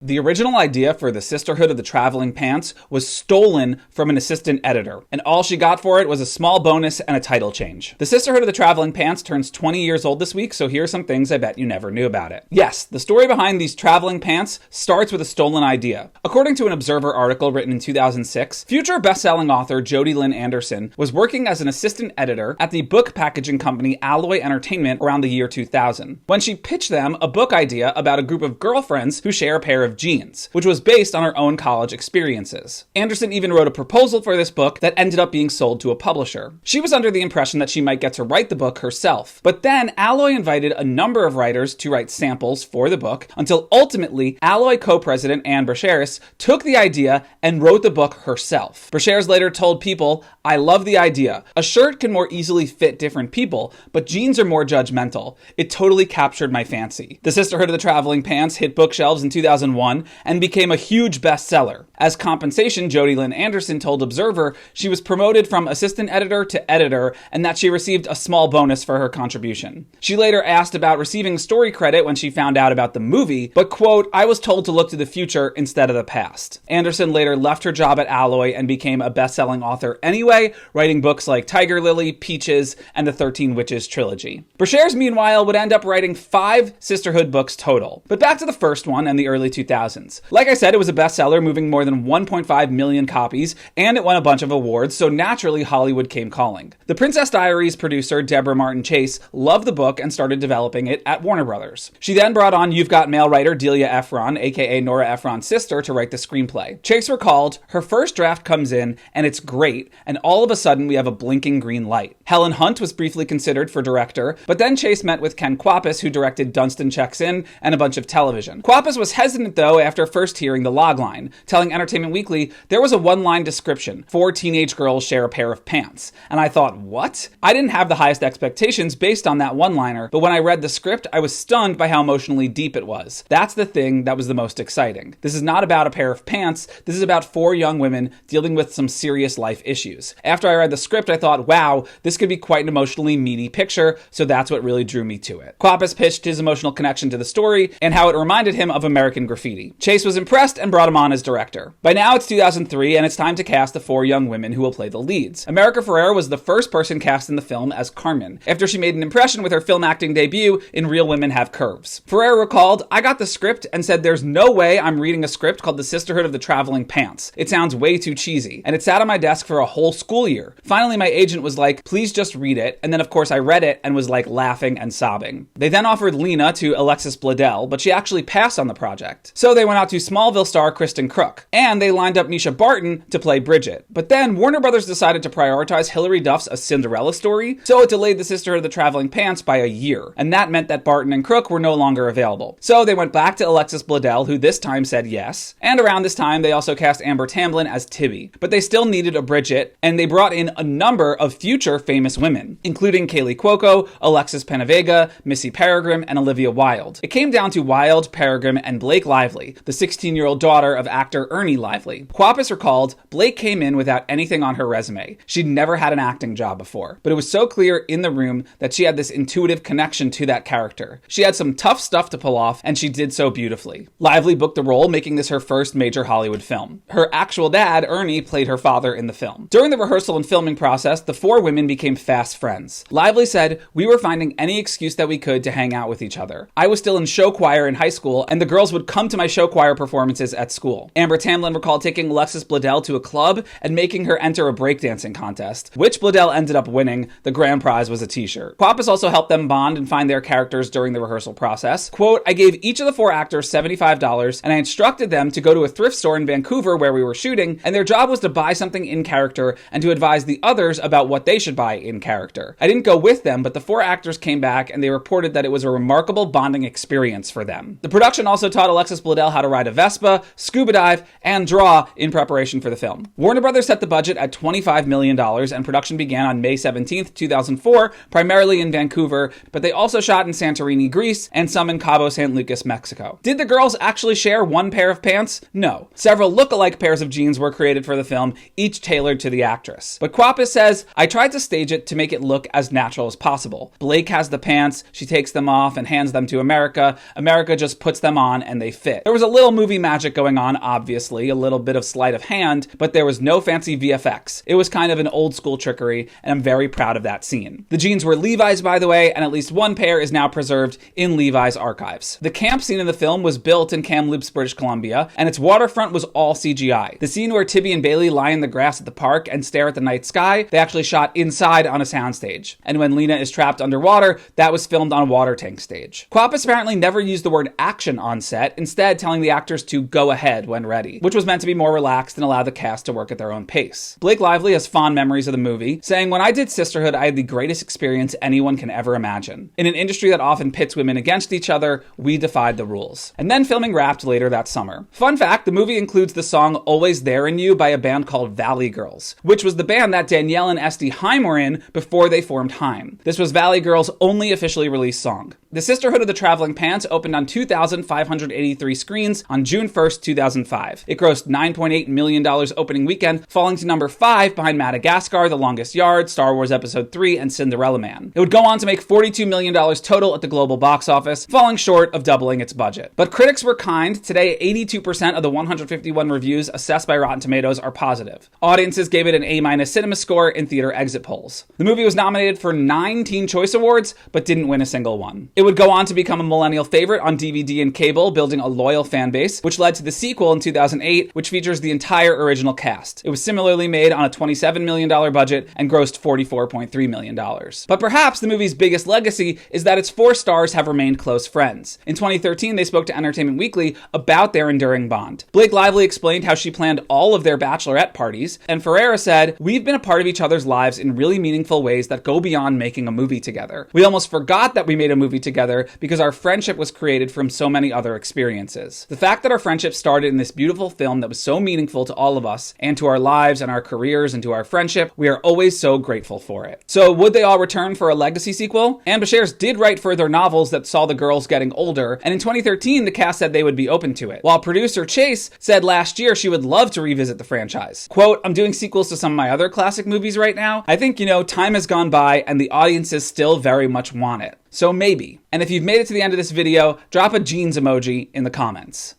The original idea for the Sisterhood of the Traveling Pants was stolen from an assistant editor, and all she got for it was a small bonus and a title change. The Sisterhood of the Traveling Pants turns 20 years old this week, so here are some things I bet you never knew about it. Yes, the story behind these traveling pants starts with a stolen idea. According to an Observer article written in 2006, future best-selling author Jodi Lynn Anderson was working as an assistant editor at the book packaging company Alloy Entertainment around the year 2000, when she pitched them a book idea about a group of girlfriends who share a pair of jeans, which was based on her own college experiences. Anderson even wrote a proposal for this book that ended up being sold to a publisher. She was under the impression that she might get to write the book herself, but then Alloy invited a number of writers to write samples for the book until ultimately Alloy co-president Anne Bracheris took the idea and wrote the book herself. Bracheris later told People, "I love the idea. A shirt can more easily fit different people, but jeans are more judgmental. It totally captured my fancy." The Sisterhood of the Traveling Pants hit bookshelves in 2001 and became a huge bestseller. As compensation, Jodi Lynn Anderson told Observer she was promoted from assistant editor to editor and that she received a small bonus for her contribution. She later asked about receiving story credit when she found out about the movie, but quote, "I was told to look to the future instead of the past." Anderson later left her job at Alloy and became a best-selling author anyway, writing books like Tiger Lily, Peaches, and the 13 Witches trilogy. Bracheris, meanwhile, would end up writing 5 Sisterhood books total. But back to the first one and the early 2000s. Like I said, it was a bestseller, moving more than 1.5 million copies, and it won a bunch of awards, so naturally Hollywood came calling. The Princess Diaries producer Deborah Martin Chase loved the book and started developing it at Warner Brothers. She then brought on You've Got Mail writer Delia Ephron, aka Nora Ephron's sister, to write the screenplay. Chase recalled, "Her first draft comes in, and it's great, and all of a sudden we have a blinking green light." Helen Hunt was briefly considered for director, but then Chase met with Ken Kwapis, who directed Dunstan Checks In and a bunch of television. Kwapis was hesitant though after first hearing the logline, telling Entertainment Weekly, "There was a one-line description, 4 teenage girls share a pair of pants." And I thought, what? I didn't have the highest expectations based on that one-liner, but when I read the script, I was stunned by how emotionally deep it was. That's the thing that was the most exciting. This is not about a pair of pants, this is about 4 young women dealing with some serious life issues. After I read the script, I thought, wow, this could be quite an emotionally meaty picture, so that's what really drew me to it. Kwapis pitched his emotional connection to the story and how it reminded him of American Graffiti. Chase was impressed and brought him on as director. By now it's 2003 and it's time to cast the 4 young women who will play the leads. America Ferrera was the first person cast in the film as Carmen, after she made an impression with her film acting debut in Real Women Have Curves. Ferrera recalled, "I got the script and said there's no way I'm reading a script called The Sisterhood of the Traveling Pants. It sounds way too cheesy. And it sat on my desk for a whole school year. Finally my agent was like, please just read it, and then of course I read it and was like laughing and sobbing." They then offered Lena to Alexis Bledel, but she actually passed on the project. So they went out to Smallville star Kristen Crook, and they lined up Misha Barton to play Bridget. But then Warner Brothers decided to prioritize Hilary Duff's A Cinderella Story, so it delayed The Sisterhood of the Traveling Pants by a year, and that meant that Barton and Crook were no longer available. So they went back to Alexis Bledel, who this time said yes, and around this time they also cast Amber Tamblyn as Tibby. But they still needed a Bridget, and they brought in a number of future famous women, including Kaylee Cuoco, Alexis Penavega, Missy Peregrym, and Olivia Wilde. It came down to Wilde, Peregrym, and Blake Lively, the 16-year-old daughter of actor Ernie Lively. Kwapis recalled, "Blake came in without anything on her resume. She'd never had an acting job before, but it was so clear in the room that she had this intuitive connection to that character. She had some tough stuff to pull off, and she did so beautifully." Lively booked the role, making this her first major Hollywood film. Her actual dad, Ernie, played her father in the film. During the rehearsal and filming process, the 4 women became fast friends. Lively said, "We were finding any excuse that we could to hang out with each other. I was still in show choir in high school, and the girls would come to my show choir performances at school." Amber Tamblyn recalled taking Alexis Bledel to a club and making her enter a breakdancing contest, which Bledel ended up winning. The grand prize was a t-shirt. Kwapis also helped them bond and find their characters during the rehearsal process. Quote, "I gave each of the 4 actors $75, and I instructed them to go to a thrift store in Vancouver where we were shooting, and their job was to buy something in character and to advise the others about what they should buy in character. I didn't go with them, but the 4 actors came back and they reported that it was a remarkable bonding experience for them." The production also taught Alexis Bledel how to ride a Vespa, scuba dive, and draw in preparation for the film. Warner Brothers set the budget at $25 million, and production began on May 17th, 2004, primarily in Vancouver, but they also shot in Santorini, Greece, and some in Cabo San Lucas, Mexico. Did the girls actually share one pair of pants? No. Several look-alike pairs of jeans were created for the film, each tailored to the actress. But Kwapis says, "I tried to stage it to make it look as natural as possible. Blake has the pants, she takes them off and hands them to America. America just puts them on and they fit. fit. There was a little movie magic going on, obviously, a little bit of sleight of hand, but there was no fancy VFX. It was kind of an old school trickery, and I'm very proud of that scene. The jeans were Levi's, by the way, and at least one pair is now preserved in Levi's archives. The camp scene in the film was built in Kamloops, British Columbia, and its waterfront was all CGI. The scene where Tibby and Bailey lie in the grass at the park and stare at the night sky, they actually shot inside on a soundstage. And when Lena is trapped underwater, that was filmed on a water tank stage. Kwapis apparently never used the word action on set, instead telling the actors to go ahead when ready, which was meant to be more relaxed and allow the cast to work at their own pace. Blake Lively has fond memories of the movie, saying, "When I did Sisterhood, I had the greatest experience anyone can ever imagine. In an industry that often pits women against each other, we defied the rules." And then filming wrapped later that summer. Fun fact, the movie includes the song Always There in You by a band called Valley Girls, which was the band that Danielle and Esty Haim were in before they formed Haim. This was Valley Girls' only officially released song. The Sisterhood of the Traveling Pants opened on 2,583 screens on June 1st, 2005. It grossed $9.8 million opening weekend, falling to number 5 behind Madagascar, The Longest Yard, Star Wars Episode 3, and Cinderella Man. It would go on to make $42 million total at the global box office, falling short of doubling its budget. But critics were kind. Today, 82% of the 151 reviews assessed by Rotten Tomatoes are positive. Audiences gave it an A- cinema score in theater exit polls. The movie was nominated for 9 Teen Choice Awards, but didn't win a single one. It would go on to become a millennial favorite on DVD and cable, building a loyal fan base, which led to the sequel in 2008, which features the entire original cast. It was similarly made on a $27 million budget and grossed $44.3 million. But perhaps the movie's biggest legacy is that its 4 stars have remained close friends. In 2013, they spoke to Entertainment Weekly about their enduring bond. Blake Lively explained how she planned all of their bachelorette parties, and Ferreira said, "We've been a part of each other's lives in really meaningful ways that go beyond making a movie together. We almost forgot that we made a movie together because our friendship was created from so many other experiences. The fact that our friendship started in this beautiful film that was so meaningful to all of us and to our lives and our careers and to our friendship, we are always so grateful for it." So would they all return for a legacy sequel? Anne Bashairs did write further novels that saw the girls getting older, and in 2013 the cast said they would be open to it, while producer Chase said last year she would love to revisit the franchise. Quote, "I'm doing sequels to some of my other classic movies right now. I think, time has gone by and the audiences still very much want it. So maybe." And if you've made it to the end of this video, drop a jeans emoji in the comments.